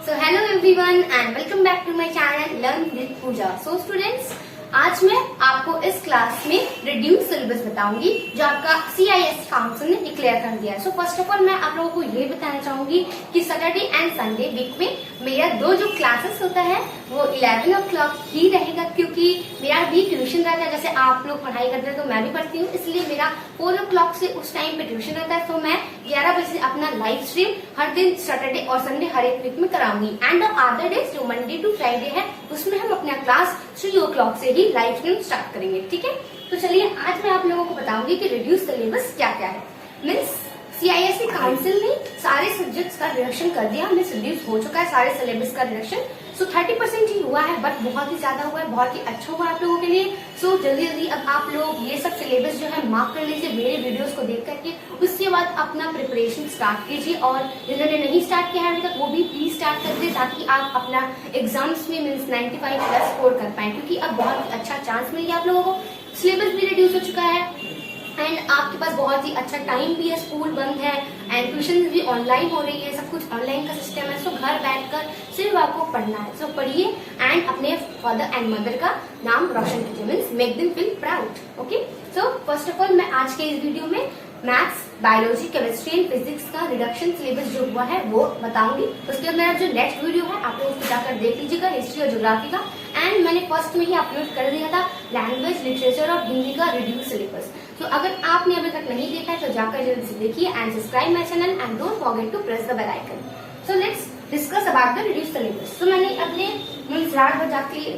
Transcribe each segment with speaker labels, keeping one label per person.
Speaker 1: So hello everyone and welcome back to my channel Learn with Pooja. So students, आज मैं आपको इस class में रिड्यूस सिलेबस बताऊंगी जो आपका CIS काउंसिल ने डिक्लेयर कर दिया है। सो फर्स्ट ऑफ ऑल मैं आप लोगों को ये बताना चाहूंगी कि सैटरडे एंड संडे वीक में मेरा जो क्लासेस होता है वो 11 o'clock ही रहेगा, क्योंकि मेरा भी ट्यूशन रहता है। जैसे आप लोग पढ़ाई करते हैं तो मैं भी पढ़ती हूँ, इसलिए मेरा 4 o'clock से उस टाइम पे ट्यूशन रहता है। तो मैं 11 बजे अपना लाइव स्ट्रीम हर दिन सैटरडे और संडे हर एक वीक में कराऊंगी। एंड अदर डेज जो मंडे टू फ्राइडे है उसमें हम अपना क्लास 3 o'clock से ही लाइव स्ट्रीम स्टार्ट करेंगे। ठीक है, तो चलिए आज मैं आप लोगों को बताऊंगी कि रिड्यूस सिलेबस क्या क्या है। मीन्स CISE काउंसिल ने सारे सब्जेक्ट्स का रिडक्शन कर दिया, मीन्स रिड्यूस हो चुका है सारे सिलेबस का रिडक्शन। सो 30% ही हुआ है, बट बहुत ही ज्यादा हुआ है, बहुत ही अच्छा हुआ आप लोगों के लिए। सो जल्दी जल्दी अब आप लोग ये सब सिलेबस जो है मार्क कर लीजिए मेरे वीडियोस को देख करके। उसके बाद अपना प्रिपरेशन स्टार्ट कीजिए, और जिन्होंने नहीं स्टार्ट किया है अभी तक वो भी प्लीज स्टार्ट कर दे, ताकि आप अपना एग्जाम्स में मीन्स 95+ स्कोर कर पाए, क्योंकि अब बहुत ही अच्छा चांस मिल गया आप लोगों को। सिलेबस भी रिड्यूस हो चुका है एंड आपके पास बहुत ही अच्छा टाइम भी है, स्कूल बंद है एंड ट्यूशन भी ऑनलाइन हो रही है, सब कुछ ऑनलाइन का सिस्टम है। सो घर बैठकर सिर्फ आपको पढ़ना है। सो पढ़िए एंड अपने फादर एंड मदर का नाम रोशन कीजिए, means make them feel proud. Okay, so first of all मैं आज के इस वीडियो में maths, biology, chemistry and physics का रिडक्शन सिलेबस जो हुआ है वो बताऊंगी। उसके बाद मेरा जो नेक्स्ट वीडियो है आप लोग उसको जाकर देख लीजिएगा, हिस्ट्री और ज्योग्राफी का। एंड मैंने फर्स्ट में ही अपलोड कर दिया था लैंग्वेज, लिटरेचर और हिंदी का रिड्यूस सिलेबस। तो अगर आपने अभी तक नहीं देखा है तो जाकर जल्दी से देखिए and subscribe my channel and don't forget to press the bell icon. So let's discuss about the reduce syllabus. तो मैंने अपने मीन्स रात भर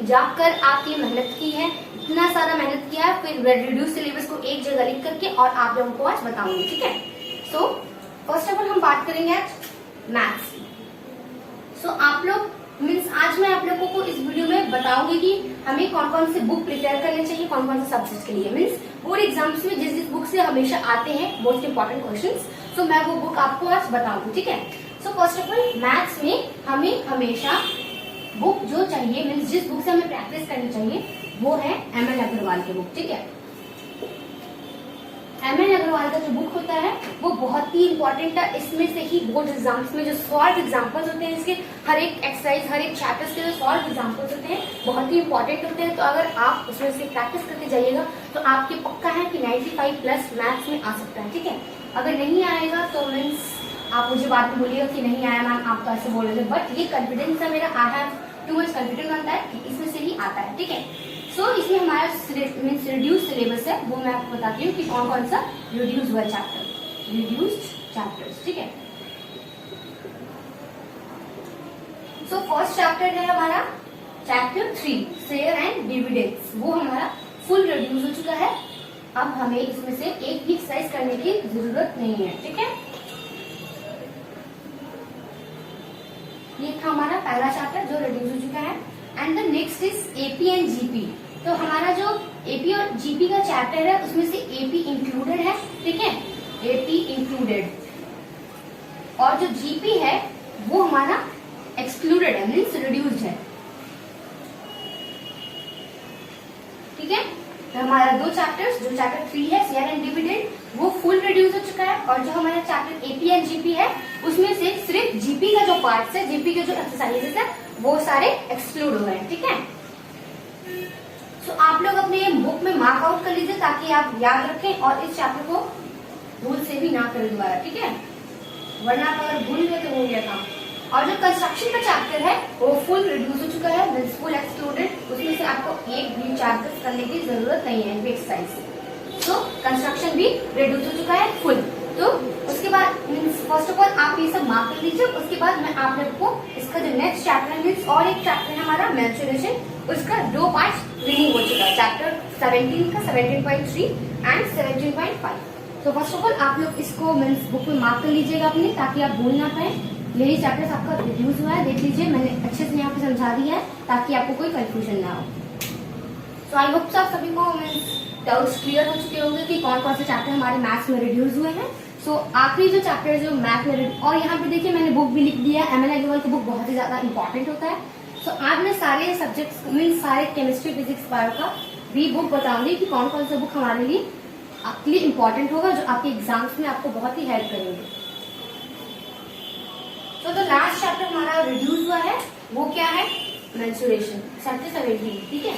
Speaker 1: जाकर आपकी मेहनत की है, इतना सारा मेहनत किया है, फिर रिड्यूस सिलेबस को एक जगह लिख करके और आप लोगों को आज बताऊंगी। ठीक है, सो फर्स्ट ऑफ ऑल हम बात करेंगे आज मैथ्स। सो आप लोग मीन्स आज मैं आप लोगों को इस वीडियो में बताऊंगी कि हमें कौन कौन से बुक प्रिपेयर करने चाहिए, कौन कौन से सब्जेक्ट के लिए। मीन्स बोर्ड एग्जाम्स में जिस बुक से हमेशा आते हैं मोस्ट इंपॉर्टेंट क्वेश्चंस, सो मैं वो बुक आपको आज बताऊंगी। ठीक है, so first of all maths में हमें हमेशा बुक जो चाहिए, मीन्स जिस बुक से हमें प्रैक्टिस करनी चाहिए वो है MN अग्रवाल की बुक। ठीक है, MN अग्रवाल का जो बुक होता है वो बहुत ही इंपॉर्टेंट है। इसमें से ही बोर्ड एग्जाम्स में जो सॉल्व एग्जाम्पल्स होते हैं, इसके हर एक एक्सरसाइज, हर एक चैप्टर्स के जो सॉल्व एग्जाम्पल्स होते हैं बहुत ही इंपॉर्टेंट होते हैं। तो अगर आप उसमें से प्रैक्टिस करके जाइएगा तो आपके पक्का है कि 95+ मैथ्स में आ सकता है। ठीक है, अगर नहीं आएगा तो मीन्स आप मुझे बाद में बोलिएगा कि नहीं आया मैम, आप तो ऐसे बोल रहे थे, बट ये कॉन्फिडेंस है मेरा, I have too much confidence बनता है कि इसमें से ही आता है। ठीक है, सो इसमें हमारा मीन्स रिड्यूस सिलेबस है, वो मैं आपको बताती हूँ कि कौन कौन सा रिड्यूस हुआ चैप्टर, रिड्यूस्ड चैप्टर्स। ठीक है, सो फर्स्ट चैप्टर है हमारा चैप्टर 3 शेयर एंड डिविडेंड्स, वो हमारा फुल रिड्यूस हो चुका है। अब हमें इसमें से एक भी एक्सरसाइज करने की जरूरत नहीं है। ठीक है, ये था हमारा पहला चैप्टर जो रिड्यूस हो चुका है। And the next is AP and GP। तो हमारा जो AP और GP का चैप्टर है उसमें से AP इंक्लूडेड है। ठीक है, AP इंक्लूडेड, और जो GP है वो हमारा एक्सक्लूडेड है, मीन्स रिड्यूस्ड है। ठीक है, तो हमारा दो चैप्टर्स, जो चैप्टर 3 है शेयर एंड डिविडेंड, वो फुल रिड्यूस हो चुका है, और जो हमारा चैप्टर AP एंड GP है उसमें से सिर्फ GP का जो पार्ट है, GP के जो एक्सरसाइजेस है वो सारे एक्सक्लूड हो गए। ठीक है, सो आप लोग अपने बुक में मार्क आउट कर लीजिए ताकि आप याद रखें और इस चैप्टर को भूल से भी ना करें दोबारा। ठीक है, वरना अगर भूल गए तो हो गया काम। और जो कंस्ट्रक्शन का चैप्टर है वो फुल रिड्यूस हो चुका है, मीन्स फुल एक्सक्लूडेड, उसमें से आपको एक भी चैप्टर करने की जरूरत नहीं है एक्सरसाइज। सो कंस्ट्रक्शन भी रिड्यूस हो चुका है फुल। तो उसके बाद मीन्स फर्स्ट ऑफ ऑल आप ये सब मार्क कर लीजिए। उसके बाद मैं आप लोग को इसका जो नेक्स्ट चैप्टर है मीन्स और एक चैप्टर है हमारा मेंस्ट्रुएशन, उसका 2 पार्ट रिमूव हो चुका है, चैप्टर 17 का 17.3 एंड 17.5। तो फर्स्ट ऑफ ऑल आप लोग इसको मीन्स बुक में मार्क कर लीजिएगा अपने, ताकि आप भूल ना पाए। यही चैप्टर्स आपका रिड्यूस हुआ है, देख लीजिए, मैंने अच्छे से यहाँ पे समझा दिया है ताकि आपको कोई कंफ्यूजन ना हो। सो आई होप आप सभी को मीन्स डाउट्स क्लियर हो चुके होंगे कि कौन कौन से चैप्टर हमारे मैथ्स में रिड्यूस हुए हैं। सो आखिरी जो चैप्टर जो मैथ में, और यहाँ पे देखिए मैंने बुक भी लिख दिया है, MN अग्रवाल की बुक बहुत ही ज्यादा इंपॉर्टेंट होता है। सो आज मैं सारे सब्जेक्ट्स मीन्स सारे केमिस्ट्री, फिजिक्स, बायो का भी बुक बताऊंगी कि कौन कौन सा बुक हमारे लिए आपके लिए इंपॉर्टेंट होगा, जो आपके एग्जाम्स में आपको बहुत ही हेल्प करेंगे। तो लास्ट चैप्टर हमारा रिड्यूस हुआ है मेंसुरेशन चैप्टर 17, ठीक है।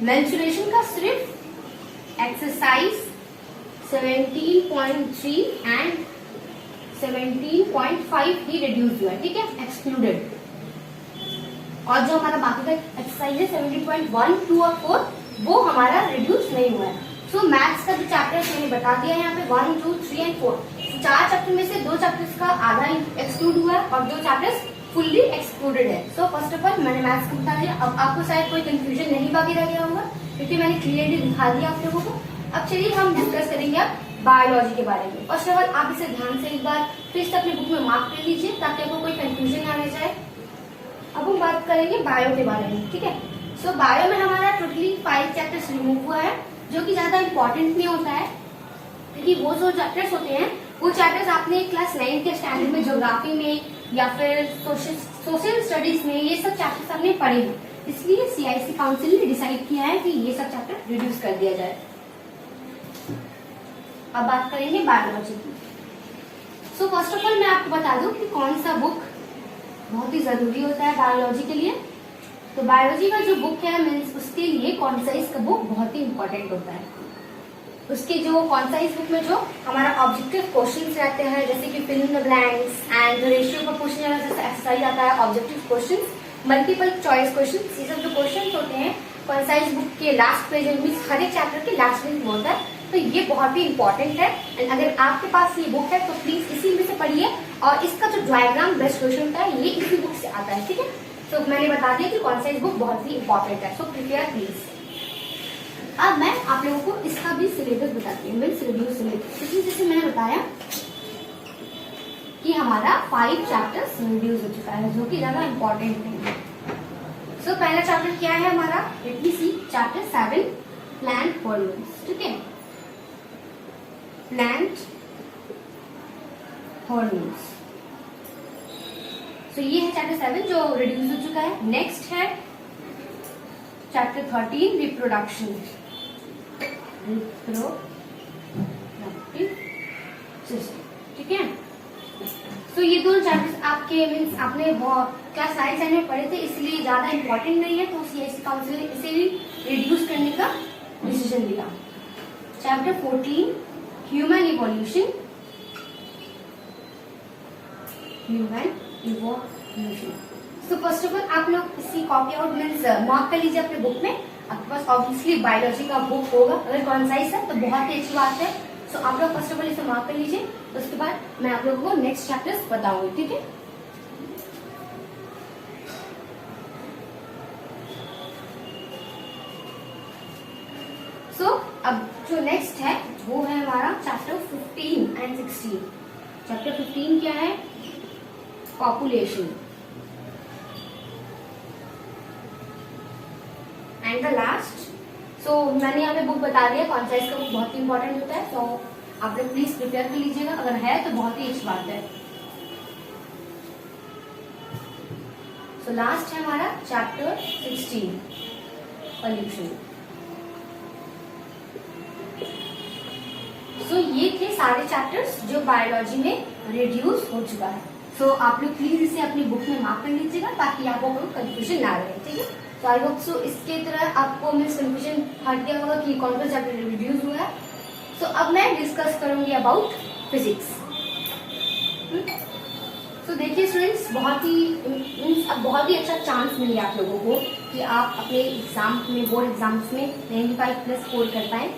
Speaker 1: मेंसुरेशन का सिर्फ एक्सरसाइज 17.3 एंड 17.5 ही रिड्यूस हुआ है, ठीक है, एक्सक्लूडेड। और जो हमारा बाकी का एक्सरसाइज है 17.1, 2 और 4 वो हमारा रिड्यूस नहीं हुआ है। सो मैथ्स का जो चैप्टर मैंने बता दिया है यहाँ पे 1, 2, 3 एंड 4। 4 चैप्टर में से 2 चैप्टर्स का आधा एक्सक्लूड हुआ है और 2 चैप्टर्स फुल्ली एक्सक्लूडेड है। सो फर्स्ट ऑफ ऑल मैंने मैथ्स को बता दिया। अब आपको शायद कोई कंफ्यूजन नहीं बाकी रह गया होगा क्योंकि मैंने क्लियरली दिखा दिया आप लोगों को। अब चलिए हम डिस्कस करेंगे अब बायोलॉजी के बारे में। फर्स्ट ऑफ ऑल आप इसे ध्यान से एक बार फिर से अपने बुक में मार्क कर लीजिए ताकि आपको कोई कंफ्यूजन ना रह जाए। अब हम बात करेंगे बायो के बारे में, ठीक है। सो बायो में हमारा टोटली 5 चैप्टर्स रिमूव हुआ है जो कि ज्यादा इंपॉर्टेंट नहीं होता है क्योंकि वो जो चैप्टर्स होते हैं वो चैप्टर्स आपने क्लास 9 के स्टैंडर्ड में ज्योग्राफी में या फिर सोशल स्टडीज में ये सब चैप्टर्स हमने पढ़े हैं। इसलिए CIC काउंसिल ने डिसाइड किया है कि ये सब चैप्टर रिड्यूस कर दिया जाए। अब बात करेंगे बायोलॉजी की। सो फर्स्ट ऑफ ऑल मैं आपको बता दूं कि कौन सा बुक बहुत ही जरूरी होता है बायोलॉजी के लिए। तो बायोलॉजी का जो बुक है मीन्स उसके लिए कॉन्साइज का बुक बहुत ही इंपॉर्टेंट होता है। उसके जो कॉन्साइज बुक में जो हमारा ऑब्जेक्टिव क्वेश्चंस रहते हैं जैसे कि fill in the blanks and ratio का क्वेश्चन जैसे एक्सरसाइज आता है, objective questions, multiple choice questions, ये सब जो क्वेश्चंस होते हैं कॉन्साइज बुक के लास्ट पेज में मीन्स हर एक चैप्टर के लास्ट पेज में होता है। तो ये बहुत ही इंपॉर्टेंट है एंड अगर आपके पास ये बुक है तो प्लीज इसी में से पढ़िए। और इसका जो डायग्राम बेस्ट क्वेश्चन का है ये इसी बुक से आता है, ठीक है। तो मैंने बता दिया कि कॉन्साइज बुक बहुत ही इंपॉर्टेंट है, सो प्रिपेयर प्लीज। अब मैं आप लोगों को इसका भी सिलेबस बताती हूँ, मीन्स रिव्यू सिलेबस। क्योंकि जैसे मैंने बताया कि हमारा 5 चैप्टर्स रिड्यूस हो चुका है जो कि ज्यादा इंपॉर्टेंट नहीं है। सो पहला चैप्टर क्या है हमारा, लेट मी सी, चैप्टर 7 प्लांट हॉर्मोन्स, ठीक है, प्लांट हॉर्मोन्स। तो ये है चैप्टर 7 जो रिड्यूस हो चुका है। नेक्स्ट है चैप्टर 13 रिप्रोडक्शन, ठीक है। तो ये दोनों चैप्टर्स आपके मीन्स आपने क्लास 9 में पढ़े थे इसलिए ज्यादा इंपॉर्टेंट नहीं है, तो CIC काउंसिल ने इसे भी रिड्यूस करने का डिसीजन लिया। Chapter 14 human evolution, human evolution. तो फर्स्ट ऑफ ऑल आप लोग इसकी कॉपी आउट मीन्स मार्क कर लीजिए अपने बुक में। आपके पास ऑब्वियसली बायोलॉजी का बुक होगा, अगर कॉन्साइज है तो बहुत ही अच्छी बात है। सो आप लोग फर्स्ट ऑफ ऑल इसे मार्क कर लीजिए, उसके बाद मैं आप लोगों को नेक्स्ट चैप्टर्स बताऊंगी, ठीक है। सो अब जो नेक्स्ट है वो है हमारा चैप्टर 15 एंड 16। चैप्टर 15 क्या है, पॉपुलेशन एंड द लास्ट। सो मैंने यहाँ पे बुक बता दिया, कॉन्साइज का बुक बहुत ही इंपॉर्टेंट होता है, तो आप लोग प्लीज प्रिपेयर कर लीजिएगा, अगर है तो बहुत ही अच्छी बात है। सो लास्ट है हमारा चैप्टर 16 पॉल्यूशन। सो ये थे सारे चैप्टर्स जो बायोलॉजी में रिड्यूस हो चुका है। सो आप लोग प्लीज इसे अपनी बुक में मार्क कर लीजिएगा ताकि आपको कोई कंफ्यूजन ना रहे, ठीक है। तो आई होप सो इसके तरह आपको मीन्स कंफ्यूजन हट गया होगा कि कौन सा चैप्टर रिड्यूस हुआ है। सो अब मैं डिस्कस करूंगी अबाउट फिजिक्स। तो देखिए स्टूडेंट्स, बहुत ही अच्छा चांस मिले आप लोगों को कि आप अपने एग्जाम में, बोर्ड एग्जाम्स में 95+ स्कोर कर पाए।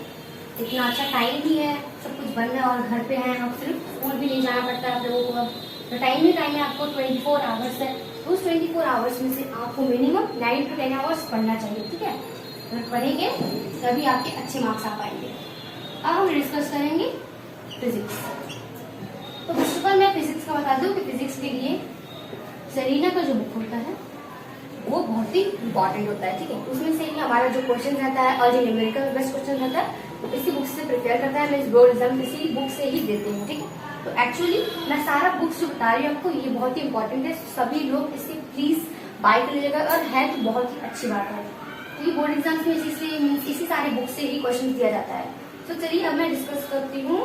Speaker 1: इतना अच्छा टाइम भी है, सब कुछ बंद है और घर पे हैं, आप सिर्फ स्कूल भी नहीं जाना पड़ता है आप लोगों को। तो टाइम ही टाइम है, आपको 24 आवर्स है। उस 24 आवर्स में से आपको मिनिमम 9 to 10 आवर्स पढ़ना चाहिए, ठीक है। अगर पढ़ेंगे तभी आपके अच्छे मार्क्स आ पाएंगे। अब हम डिस्कस करेंगे फिजिक्स। तो फर्स्ट ऑफ ऑल मैं फिजिक्स का बता दूं कि फिजिक्स के लिए सेरीना का जो बुक होता है वो बहुत ही इंपॉर्टेंट होता है, ठीक है। उसमें से ही हमारा जो क्वेश्चन रहता है और जो न्यूमेरिकल बेस्ट क्वेश्चन रहता है इसी बुक से प्रिपेयर करता है, मैं बोर्ड एग्जाम इसी बुक से ही देते हैं, ठीक है। तो एक्चुअली मैं सारा बुक्स जो बता रही हूँ आपको ये बहुत ही इंपॉर्टेंट है, सभी लोग इसे प्लीज बाय कर लीजिएगा और है तो बहुत ही अच्छी बात है क्योंकि बोर्ड एग्जाम्स में इसी सारे बुक से ही क्वेश्चन दिया जाता है। तो चलिए अब मैं डिस्कस करती हूँ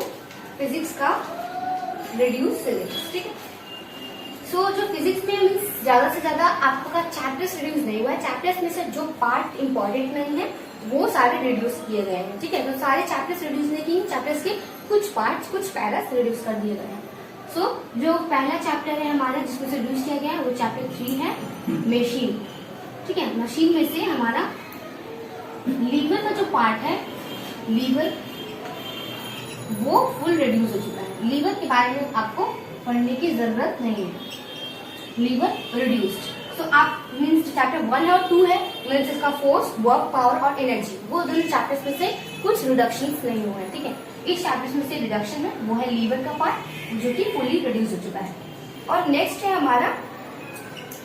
Speaker 1: फिजिक्स का रिड्यूस सिलेबस, ठीक है। सो जो फिजिक्स में मीन्स ज्यादा से ज्यादा आपका चैप्टर्स रिड्यूस नहीं हुआ है, चैप्टर्स में से जो पार्ट इंपॉर्टेंट नहीं है वो सारे रिड्यूस किए गए हैं, ठीक है। तो सारे चैप्टर्स रिड्यूस नहीं किए, चैप्टर्स के कुछ पार्ट्स कुछ पैरास रिड्यूस कर दिए गए हैं। सो जो पहला चैप्टर है हमारा जिसमें से रिड्यूस किया गया है वो चैप्टर 3 है मशीन, ठीक है। मशीन में से हमारा लीवर का जो पार्ट है, लीवर वो फुल रिड्यूस हो चुका है। लीवर के बारे में आपको पढ़ने की जरूरत नहीं है, लीवर रिड्यूस्ड। तो आप मीन्स चैप्टर 1 और 2 है, मीन्स इसका फोर्स, वर्क, पावर और एनर्जी, वो दोनों चैप्टर्स में से कुछ रिडक्शन नहीं हुए हैं, ठीक है। इस चैप्टर्स में से रिडक्शन है वो है लीवर का पार्ट जो कि फुली रिड्यूस हो चुका है। और नेक्स्ट है हमारा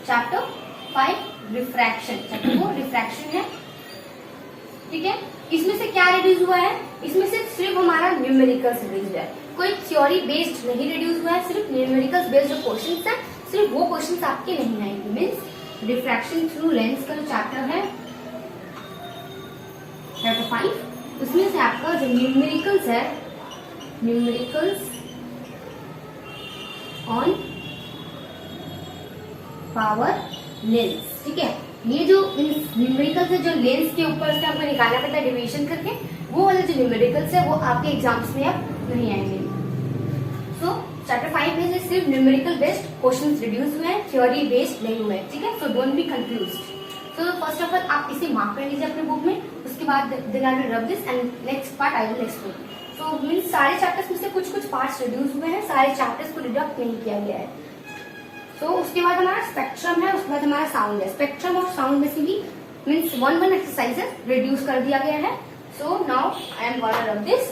Speaker 1: चैप्टर 5 रिफ्रैक्शन, चैप्टर 4 रिफ्रैक्शन है, ठीक है। इसमें से क्या रिड्यूस हुआ है, इसमें से सिर्फ हमारा न्यूमेरिकल्स रिड्यूस हुआ है, कोई थ्योरी बेस्ड नहीं रिड्यूस हुआ है, सिर्फ न्यूमेरिकल्स बेस्ड जो क्वेश्चंस है सिर्फ वो क्वेश्चंस आपके नहीं आएंगे। मीन्स रिफ्रैक्शन थ्रू लेंस का जो चैप्टर है चैप्टर 5, उसमें से आपका जो न्यूमेरिकल्स है, न्यूमेरिकल्स ऑन पावर लेंस, ठीक है। ये जो न्यूमेरिकल्स है जो लेंस के ऊपर से आपको निकालना पड़ता है डिवीजन करके, वो वाले जो न्यूमेरिकल्स है वो आपके एग्जाम्स में अब नहीं आएंगे। सो चैप्टर 5 में से सिर्फ न्यूमेरिकल बेस्ड क्वेश्चंस रिड्यूस हुए हैं, थ्योरी बेस्ड नहीं हुए हैं, ठीक है। So don't be confused. So first of all आप इसे मार्क कर लीजिए अपने बुक में, उसके बाद then I will rub this and next part I will explain. So means सारे चैप्टर्स में से कुछ कुछ पार्ट्स रिड्यूस हुए हैं, सारे चैप्टर्स को डिडक्ट नहीं किया गया है। तो उसके बाद हमारा स्पेक्ट्रम है, उसके बाद हमारा साउंड है। स्पेक्ट्रम और साउंड में से भी मीन्स 1 एक्सरसाइजेस रिड्यूस कर दिया गया है। So now I am gonna rub this.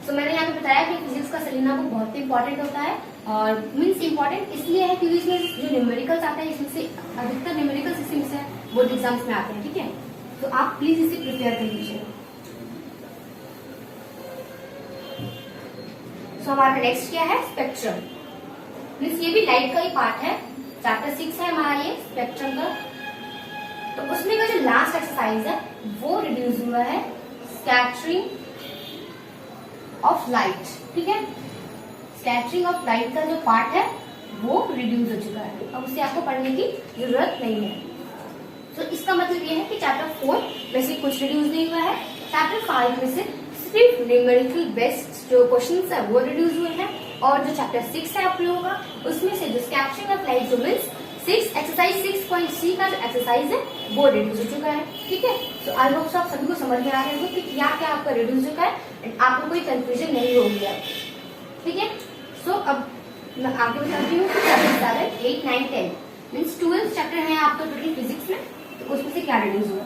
Speaker 1: So मैंने यहाँ पे बताया कि फिजिक्स का सेलेना बुक बहुत इंपॉर्टेंट होता है, और मीन्स इंपॉर्टेंट इसलिए है क्योंकि इसमें जो न्यूमेरिकल्स आते हैं इसमें से अधिकतर न्यूमेरिकल्स इसमें से बोर्ड एग्जाम्स में आते हैं, ठीक है। तो आप प्लीज इसे प्रिपेयर कर लीजिए। सो हमारा नेक्स्ट क्या है, स्पेक्ट्रम। मीन्स ये भी लाइट का ही पार्ट है, चैप्टर 6 है हमारा ये स्पेक्ट्रम का। तो उसमें का जो लास्ट एक्सरसाइज है वो रिड्यूस हुआ है, स्कैटरिंग ऑफ लाइट, ठीक है। स्कैटरिंग ऑफ लाइट का जो पार्ट है वो रिड्यूस हो चुका है, अब उसे आपको पढ़ने की जरूरत नहीं है। तो इसका मतलब ये है कि चैप्टर 4 में से कुछ रिड्यूस नहीं हुआ है, चैप्टर 5 में से सिर्फ न्यूमेरिकल बेस्ड जो क्वेश्चंस है वो रिड्यूस हुए हैं, और जो चैप्टर 6 है आप लोगों का उसमें से जो स्कैटरिंग ऑफ लाइट जो मीन्स 6 एक्सरसाइज 6.3 का जो एक्सरसाइज है वो रिड्यूस हो चुका है, ठीक है। तो आई होप आप सभी को समझ में आ रहे होंगे कि क्या क्या आपका रिड्यूस हो चुका है, आपको कोई कंफ्यूजन नहीं होगी अब, ठीक है। सो अब मैं आगे बताती हूँ कि चैप्टर 7, 8, 9, 10 मीन्स 12 चैप्टर है आपका टोटल फिजिक्स में, तो उसमें से क्या रिड्यूस हुआ।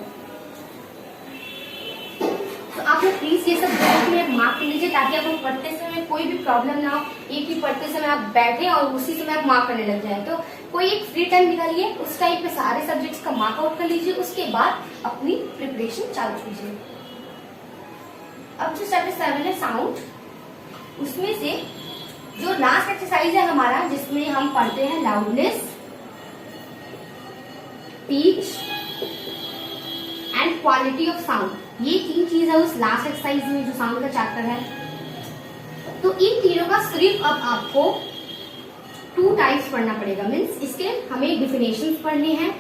Speaker 1: तो आप लोग प्लीज ये सब बुक में मार्क कर लीजिए ताकि आपको पढ़ते समय कोई भी प्रॉब्लम ना हो, एक ही पढ़ते समय आप बैठे और उसी समय आप मार्क करने लग जाए। तो कोई एक फ्री टाइम निकालिए, उस टाइम पे सारे सब्जेक्ट्स का मार्क आउट कर लीजिए, उसके बाद अपनी प्रिपरेशन चालू कीजिए। अब जो चैप्टर 7 है साउंड, उसमें से जो लास्ट एक्सरसाइज है हमारा जिसमें हम पढ़ते हैं loudness, pitch and quality of sound, ये 3 चीज है उस लास्ट एक्सरसाइज में जो साउंड का चैप्टर है। तो इन तीनों का सिर्फ अब आपको 2 टाइप्स पढ़ना पड़ेगा, मीन्स इसके हमें डिफिनेशंस पढ़ने हैं,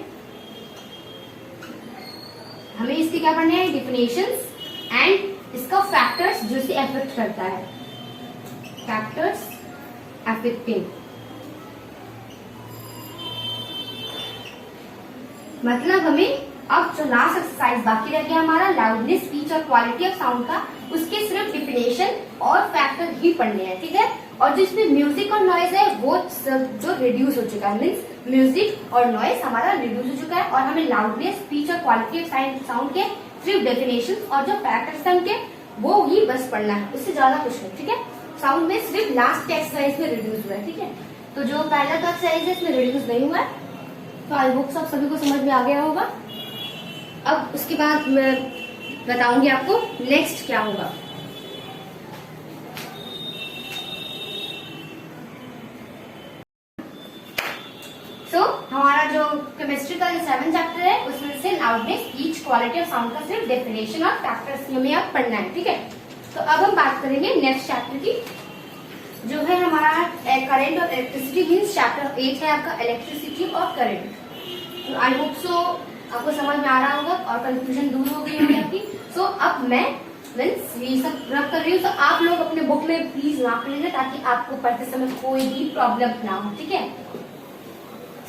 Speaker 1: हमें इसके क्या पढ़ने हैं, डिफिनेशंस एंड इसका फैक्टर्स जो इसे अफेक्ट करता है, फैक्टर्स अफेक्टिंग। मतलब हमें अब जो लास्ट एक्सरसाइज बाकी रह गया हमारा लाउडनेस, स्पीच और क्वालिटी ऑफ साउंड का, उसके सिर्फ डिफिनेशन और फैक्टर ही पढ़ने हैं, ठीक है। और जो इसमें म्यूजिक और नॉइज है वो जो रिड्यूस हो चुका है, मीन्स म्यूजिक और नॉइज हमारा रिड्यूस हो चुका है, और हमें लाउडनेस, स्पीच और क्वालिटी ऑफ साउंड के सिर्फ डेफिनेशन और जो फैक्टर्स हैं उनके वो ही बस पढ़ना है, उससे ज्यादा कुछ नहीं, ठीक है। साउंड में सिर्फ लास्ट एक्सरसाइज में रिड्यूस हुआ है, ठीक है। तो जो पहला का एक्सरसाइज है इसमें रिड्यूस नहीं हुआ है, तो आई होप सब सभी को समझ में आ गया होगा। अब उसके बाद मैं बताऊंगी आपको नेक्स्ट क्या होगा। हमारा जो केमिस्ट्री का जो 7 चैप्टर है उसमें से loudness, speech, quality of sound का सिर्फ डेफिनेशन और फैक्टर्स हमें अब पढ़ना है, ठीक है। तो अब हम बात करेंगे नेक्स्ट चैप्टर की, जो है हमारा करंट और इलेक्ट्रिसिटी मीन्स चैप्टर 8 है आपका इलेक्ट्रिसिटी और करंट। तो आई होप सो आपको समझ में आ रहा होगा और कंफ्यूजन दूर हो गई होगी आपकी। सो अब मैं मीन्स ये सब रब कर रही हूँ, तो आप लोग अपने बुक में प्लीज मार्क कर लीजिए ताकि आपको पढ़ते समय कोई भी प्रॉब्लम ना हो, ठीक है।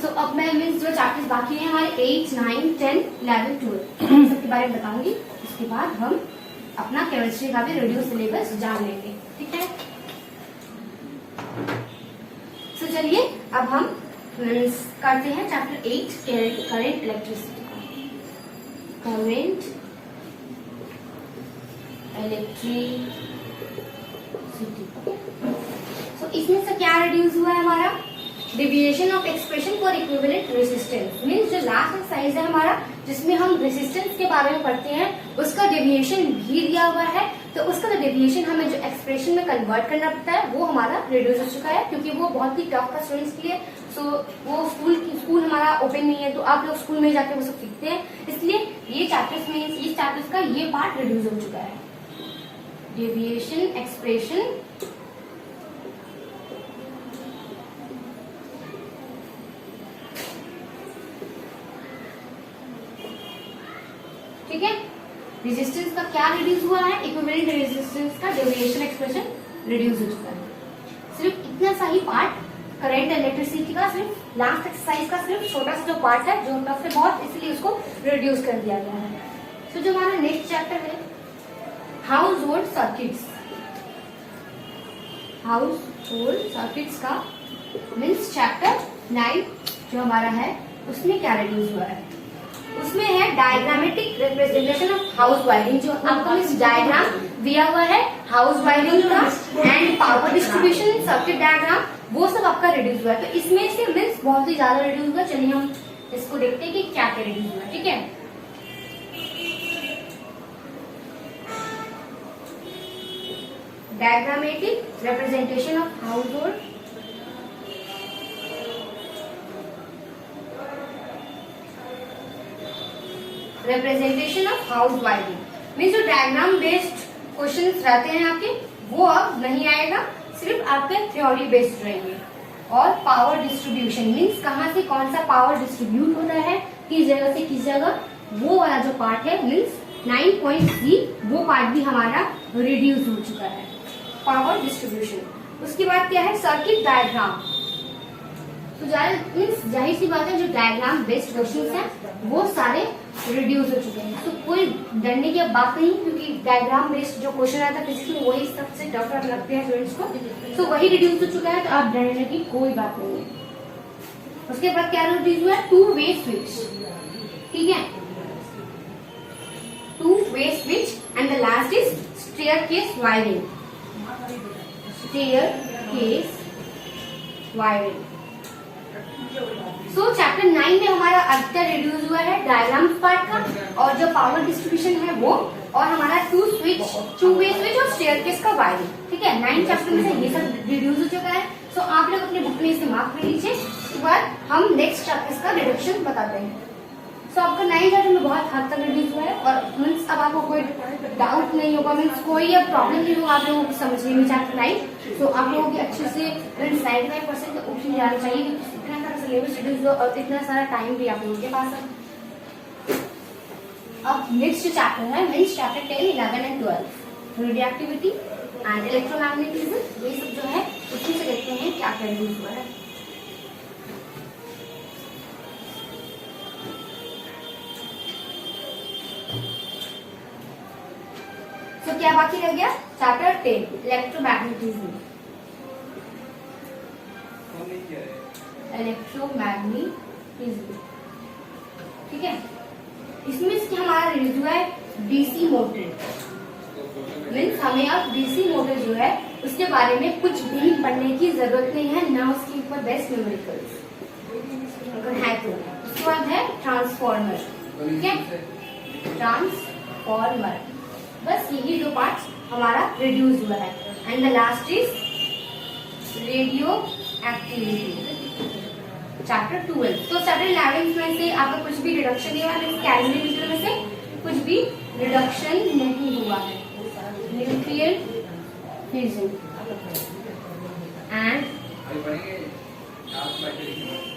Speaker 1: सो अब मैं मीन्स जो चैप्टर्स बाकी हैं हमारे 8, 9, 10, 11, 12 सबके बारे में बताऊंगी। उसके बाद हम अपना केमिस्ट्री का भी रेडियो सिलेबस जान लेंगे, ठीक है। सो चलिए अब हम करते हैं चैप्टर 8 करंट इलेक्ट्रिसिटी का। Current electricity. सो इसमें से क्या रिड्यूस हुआ है हमारा, deviation of expression for equivalent resistance means जो लास्ट एक्सरसाइज है हमारा जिसमें हम रेजिस्टेंस के बारे में पढ़ते हैं उसका डेविएशन भी दिया हुआ है। तो उसका जो डेविएशन हमें जो एक्सप्रेशन में कन्वर्ट करना पड़ता है वो हमारा रिड्यूस हो चुका है, क्योंकि वो बहुत ही टफ था स्टूडेंट्स के लिए। सो वो स्कूल हमारा ओपन नहीं है, तो आप लोग स्कूल में जाके वो सब सीखते हैं, इसलिए ये चैप्टर्स में इस चैप्टर्स का ये पार्ट रिड्यूस हो चुका है। डेविएशन एक्सप्रेशन ठीक है। रेजिस्टेंस का क्या रिड्यूस हुआ है, इक्विवेलेंट रेजिस्टेंस का डेविएशन एक्सप्रेशन रिड्यूस हो चुका है। सिर्फ इतना सा ही पार्ट करंट इलेक्ट्रिसिटी का, सिर्फ लास्ट एक्सरसाइज का सिर्फ छोटा सा जो पार्ट है जो टफ है बहुत, इसलिए उसको रिड्यूस कर दिया गया है। तो जो हमारा नेक्स्ट चैप्टर है house hold circuits. House hold circuits का मीन्स चैप्टर 9 जो हमारा है उसमें क्या रिड्यूस हुआ है, उसमें है diagrammatic representation of house wiring. जो आपको इस डायग्राम दिया हुआ है हाउस वायरिंग का and power distribution circuit diagram, वो सब आपका रिड्यूस हुआ है। तो इसमें से मीन्स बहुत ही ज्यादा रिड्यूस हुआ। चलिए हम इसको देखते हैं कि क्या क्या रिड्यूस हुआ, ठीक है। Diagrammatic representation of house hold representation of house wiring means जो डायग्राम बेस्ड क्वेश्चंस रहते हैं आपके वो अब नहीं आएगा, सिर्फ आपके थ्योरी बेस्ड रहेंगे। और पावर डिस्ट्रीब्यूशन मीन्स कहाँ से कौन सा पावर डिस्ट्रीब्यूट होता है, किस जगह से किस जगह, वो वाला जो पार्ट है मीन्स 9.3 वो पार्ट भी हमारा रिड्यूस हो चुका है, पावर डिस्ट्रीब्यूशन। उसके बाद क्या है सर्किट डायग्राम। तो जाहिर सी बात है जो डायग्राम बेस्ड क्वेश्चंस हैं वो सारे रिड्यूस हो चुके हैं। तो कोई डरने की बात नहीं, क्योंकि डायग्राम बेस्ड जो क्वेश्चन आता है फिजिक्स वही सबसे टफ लगते हैं स्टूडेंट्स को, तो वही रिड्यूस हो चुका है, तो आप डरने की कोई बात नहीं है। उसके बाद क्या रिड्यूस हुआ है, 2 वे स्विच, ठीक है, 2 वे switch and the last is staircase wiring. Staircase wiring. So chapter 9 में हमारा अधिकतर रिड्यूस हुआ है डायग्राम पार्ट का और जो पावर डिस्ट्रीब्यूशन है वो, और हमारा 2 वे स्विच और स्टेयरकेस का वायरिंग, ठीक है। 9 चैप्टर में से ये सब रिड्यूस हो चुका है। सो आप लोग अपने बुक में इसे मार्क कर लीजिए। उसके बाद हम नेक्स्ट चैप्टर का रिडक्शन बताते हैं। सो आपका 9 चैप्टर में बहुत हद तक रिड्यूस हुआ है और मीन्स अब आपको कोई डाउट नहीं होगा, मीन्स कोई अब प्रॉब्लम नहीं होगा आप लोगों को समझने में चैप्टर 9। सो आप लोगों की अच्छे से 95% ऑप्शन जाना चाहिए, इतना सारा सिलेबस रिड्यूस हुआ और इतना सारा टाइम भी आप लोगों के पास है। अब नेक्स्ट चैप्टर है means chapter 10, 11 and 12 radio activity and electromagnetism. ये सब जो है उसमें से देखते हैं क्या क्या रिड्यूस हुआ है। तो क्या बाकी रह गया, चैप्टर 10 इलेक्ट्रोमैग्नेटिज्म। इलेक्ट्रोमैग्नेटिज्म, ठीक है। इसमें से हमारा रिड्यूस हुआ है डीसी मोटर। मीन्स हमें अब डीसी मोटर जो है उसके बारे में कुछ भी पढ़ने की जरूरत नहीं है, ना उसके ऊपर बेस्ट न्यूमेरिकल्स अगर है तो। उसके बाद है ट्रांसफॉर्मर, ठीक है, ट्रांसफॉर्मर। बस यही 2 पार्ट्स हमारा रिड्यूस हुआ है and the last is radio activity chapter 12। तो चैप्टर 11 में से आपका कुछ भी रिडक्शन नहीं हुआ है, कैलोरीमीटर में से कुछ भी रिडक्शन नहीं हुआ है। न्यूक्लियर फिजन,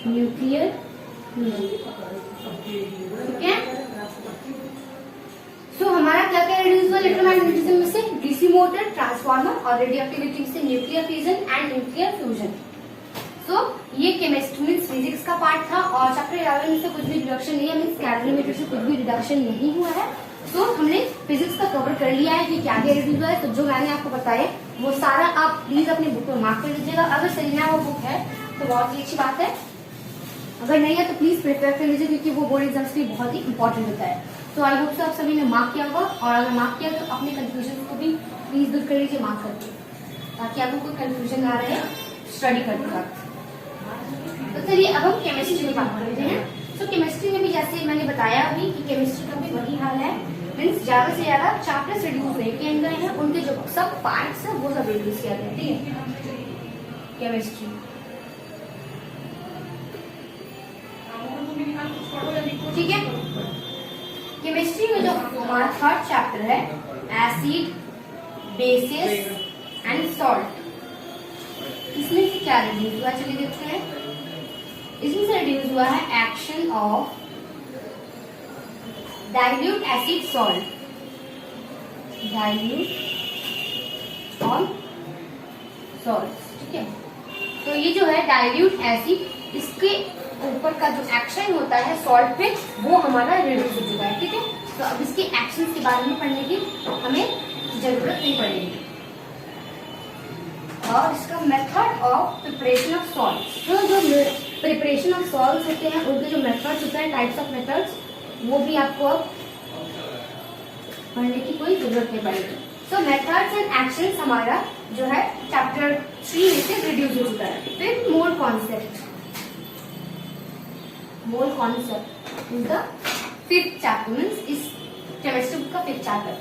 Speaker 1: न्यूक्लियर ठीक है। सो हमारा क्या क्या रिड्यूस हुआ इलेक्ट्रोमैग्नेटिज्म में से? डीसी मोटर, ट्रांसफार्मर और रेडियोएक्टिविटी से nuclear fission and nuclear fusion. So ये केमिस्ट्री मीन्स फिजिक्स का पार्ट था और चैप्टर 11 में से कुछ भी रिडक्शन नहीं है, मीन्स कैलोरीमीटर से कुछ भी रिडक्शन नहीं हुआ है। तो हमने फिजिक्स का कवर कर लिया है कि क्या क्या रिड्यूस हुआ है। तो जो मैंने आपको बताया वो सारा आप प्लीज अपनी बुक में मार्क कर लीजिएगा। अगर सेलिना वो बुक है तो बहुत ही अच्छी बात है, अगर नहीं है तो प्लीज प्रिपेयर कर लीजिए क्योंकि वो बोर्ड एग्जाम्स के लिए बहुत ही इंपॉर्टेंट होता है। तो आई होप से आप सभी ने मार्क किया होगा और अगर मार्क किया तो अपने कंफ्यूजन को भी प्लीज दूर कर लीजिए मार्क करके, ताकि आपको कोई कंफ्यूजन ना रहे स्टडी करते वक्त। तो चलिए अब हम केमिस्ट्री में बात करते हैं। तो केमिस्ट्री में भी जैसे मैंने बताया अभी कि केमिस्ट्री का भी वही हाल है, मीन्स ज्यादा से ज्यादा चैप्टर्स रिड्यूस किए गए हैं, उनके जो सब पार्ट्स है वो सब रिड्यूस किया गया है। ठीक है, केमिस्ट्री ठीक है। केमिस्ट्री में जो हमारा थर्ड चैप्टर है एसिड, बेसिस एंड सॉल्ट, इसमें से क्या रिड्यूस हुआ चलिए देखते हैं। इसमें से रिड्यूस हुआ है action of dilute acid salt, dilute on salt. ठीक है, तो ये जो है डाइल्यूट एसिड, इसके ऊपर का जो एक्शन होता है सॉल्ट पे वो हमारा रिड्यूस हो चुका है। ठीक है, तो अब इसके एक्शन के बारे में पढ़ने की हमें जरूरत नहीं पड़ेगी। और इसका method of preparation of salt, जो प्रिपरेशन ऑफ सॉल्ट होते हैं उनके जो मेथड्स होते हैं, टाइप्स ऑफ मेथड्स, वो भी आपको अब पढ़ने की कोई जरूरत नहीं पड़ेगी। सो मेथड्स एंड एक्शंस हमारा जो है चैप्टर 3 में से रिड्यूस हो चुका है। फिर mole concept, mole concept is the 5th chapter, means इस केमिस्ट्री बुक का 5th चैप्टर।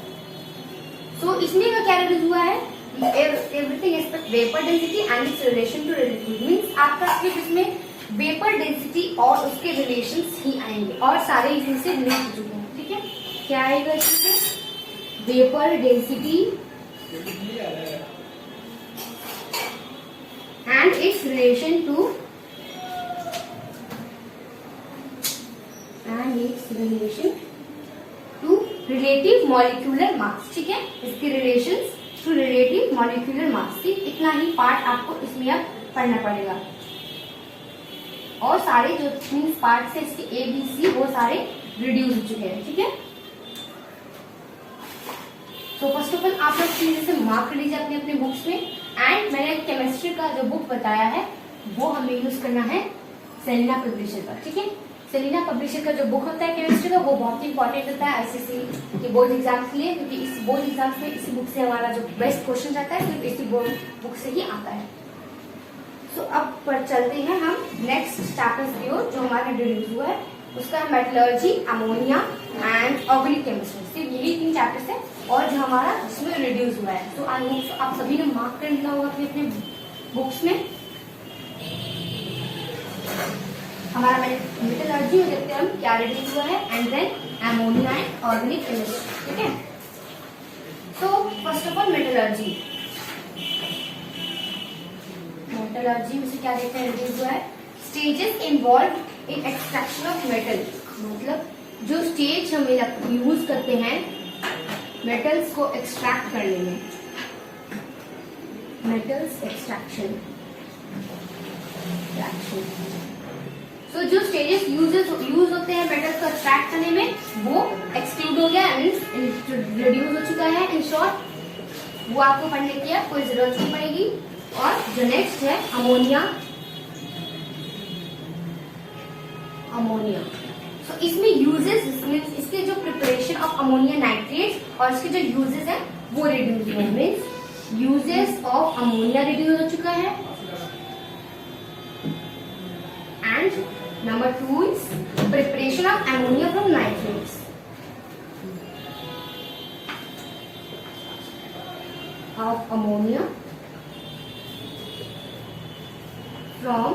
Speaker 1: सो इसमें का क्या रिड्यूस हुआ है? Everything expect vapour density and its relation to liquid, means आपका सिर्फ इसमें वेपर डेंसिटी और उसके रिलेशंस ही आएंगे और सारे इसी से रिलेट हो चुके हैं। ठीक है, क्या आएगा इसमें? Vapour density and its relation to relative molecular mass. ठीक है, इसके relations to relative molecular mass, सिर्फ इतना ही पार्ट आपको इसमें अब पढ़ना पड़ेगा और सारे जो मीन्स पार्ट है इसके ए बी सी वो सारे रिड्यूस हो चुके हैं। ठीक है, तो फर्स्ट ऑफ ऑल आप लोग चीजें से मार्क कर लीजिए अपने अपने बुक्स में। एंड मैंने केमिस्ट्री का जो बुक बताया है वो हमें यूज करना है सेलिना पब्लिशर का। ठीक है, सेलिना पब्लिशर का जो बुक होता है केमिस्ट्री का वो बहुत ही इंपॉर्टेंट होता है आईसीएसई के बोर्ड एग्जाम्स के लिए, क्योंकि इस बोर्ड एग्जाम्स में इसी बुक से हमारा जो बेस्ट क्वेश्चन आता है सिर्फ इसी बोर्ड बुक से ही आता है। सो अब पर चलते हैं हम नेक्स्ट चैप्टर्स की ओर जो हमारा रिड्यूस हुआ है, उसका है metallurgy, ammonia and organic chemistry. सिर्फ यही 3 चैप्टर्स है और जो हमारा इसमें रिड्यूस हुआ है। तो आई होप आप सभी ने मार्क कर लिया होगा अपने अपने बुक्स में। हमारा मेटलर्जी में देखते हैं हम क्या रिड्यूस हुआ है, and then ammonia and organic chemistry. ठीक है, तो फर्स्ट ऑफ ऑल मेटलर्जी में से क्या देखते हैं रिड्यूस हुआ है? Stages involve in extraction of metal, मतलब जो स्टेज हम यूज करते हैं मेटल्स को एक्सट्रैक्ट करने में, मेटल्स एक्सट्रैक्शन। सो जो स्टेजेस यूज होते हैं मेटल्स को एक्सट्रैक्ट करने में वो एक्सक्लूड हो गया, मीन्स रिड्यूस हो चुका है। इन शॉर्ट वो आपको पढ़ने की कोई जरूरत नहीं पड़ेगी। और जो नेक्स्ट है अमोनिया, सो इसमें यूजेस मीन्स इसके जो प्रिपरेशन ऑफ अमोनिया नाइट्रेट और इसके जो यूजेस है वो रिड्यूस हुए, means uses of ammonia reduce हो चुका है। And number 2 is preparation of ammonia from nitrates, of ammonia from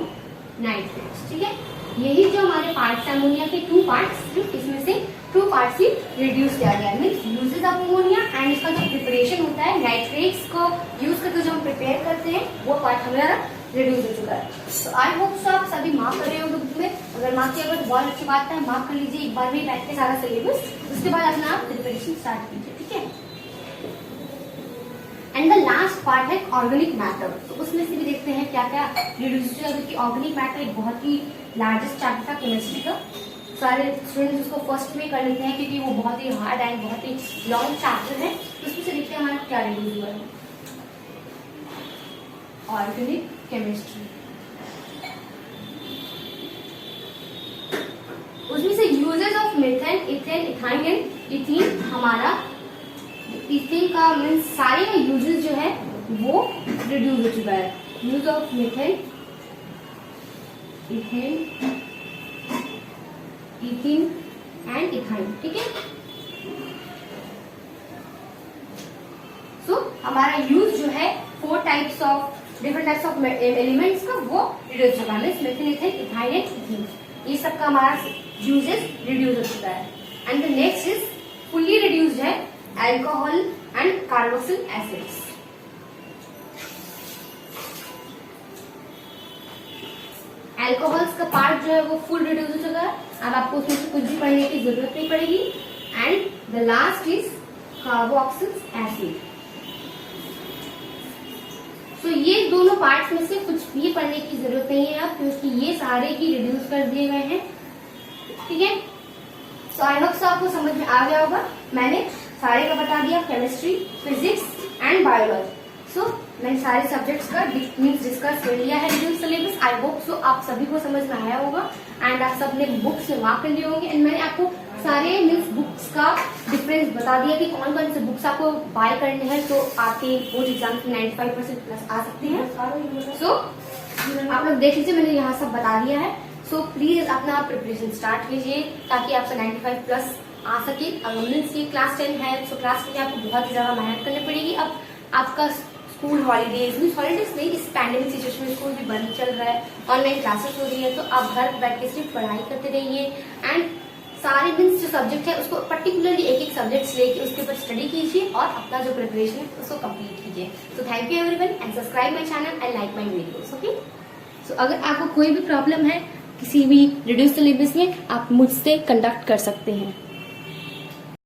Speaker 1: nitrates. ठीक है, यही जो हमारे पार्ट्स है अमोनिया के 2 पार्ट्स, इसमें से 2 पार्ट्स ही रिड्यूस किया गया है, means uses of ammonia and इसका जो प्रिपरेशन होता है नाइट्रेट्स को यूज करके जो हम प्रिपेयर करते हैं वो पार्ट हमारा रिड्यूस हो चुका है। तो आई होप सो आप सभी मार्क कर रहे होंगे बुक में। अगर मार्क किया तो बहुत अच्छी बात है, मार्क कर लीजिए एक बार में बैठ के सारा सिलेबस, उसके बाद अपना आप प्रिपरेशन स्टार्ट कीजिए, ठीक है। एंड द लास्ट पार्ट है ऑर्गेनिक मैटर। तो उसमें से भी देखते हैं क्या क्या रिड्यूस की। ऑर्गेनिक मैटर एक बहुत ही लार्जेस्ट चैप्टर था केमिस्ट्री का। सारे स्टूडेंट्स उसको फर्स्ट में कर लेते हैं क्योंकि वो बहुत ही हार्ड एंड बहुत ही लॉन्ग चैप्टर है। तो उसमें से देखते हैं हमारा क्या रिड्यूस हुआ है। ऑर्गेनिक केमिस्ट्री, उसमें से uses of methane, ethane, ethyne and ethene. हमारा इथेन का मीन्स सारे यूजेस जो है वो रिड्यूस हो चुका है। Use of methane, ethane, ethene and ethyne, ठीक है। सो हमारा यूज जो है 4 types of different types of elements का वो रिड्यूस हो चुका है। Methane, ethane, ethyne and ethene, ये सब का हमारा यूजेस रिड्यूस हो चुका है। And the next is fully reduced है alcohol and carboxyl acids. Alcohols का पार्ट जो है वो फुल रिड्यूस हो चुका है। अब आपको उसमें से कुछ भी पढ़ने की जरूरत नहीं पड़ेगी। And the last is carboxyl acid. तो ये दोनों पार्ट्स में से कुछ भी पढ़ने की जरूरत नहीं है अब, क्योंकि ये सारे ही रिड्यूस कर दिए गए हैं, ठीक है। तो आई होप आपको समझ में आ गया होगा। मैंने सारे का बता दिया, केमिस्ट्री, फिजिक्स एंड बायोलॉजी। सो मैंने सारे सब्जेक्ट्स का मीन्स डिस्कस कर लिया है reduce syllabus. I hope so आप सभी को समझ में आया होगा एंड आप सबने बुक्स में मार्क कर लिए होंगे। एंड मैंने आपको सारे मीन्स बुक्स का डिफरेंस बता दिया कि कौन कौन से बुक्स आपको बाय करने हैं तो आपके बोर्ड एग्जाम में 95% प्लस आ सकते हैं। सो आप लोग देख लीजिए, मैंने यहाँ सब बता दिया है। सो प्लीज अपना प्रिपरेशन स्टार्ट कीजिए ताकि आपका 95 प्लस आ सके। अगर मीन्स ये क्लास 10 है तो क्लास के लिए आपको बहुत ही ज्यादा मेहनत करनी पड़ेगी। अब आपका स्कूल हॉलीडेज नहीं, इस पैंडेमिक सिचुएशन में स्कूल भी बंद चल रहा है, ऑनलाइन क्लासेस हो रही है, तो आप घर बैठ के सिर्फ पढ़ाई करते रहिए। एंड सारे मीन्स जो सब्जेक्ट है उसको पर्टिकुलरली एक सब्जेक्ट लेके उसके ऊपर स्टडी कीजिए और अपना जो प्रिपरेशन है उसको कंप्लीट कीजिए। So thank you everyone and subscribe my channel and like my videos, okay. So अगर आपको कोई भी प्रॉब्लम है किसी भी रिड्यूस सिलेबस में, आप मुझसे कंडक्ट कर सकते हैं।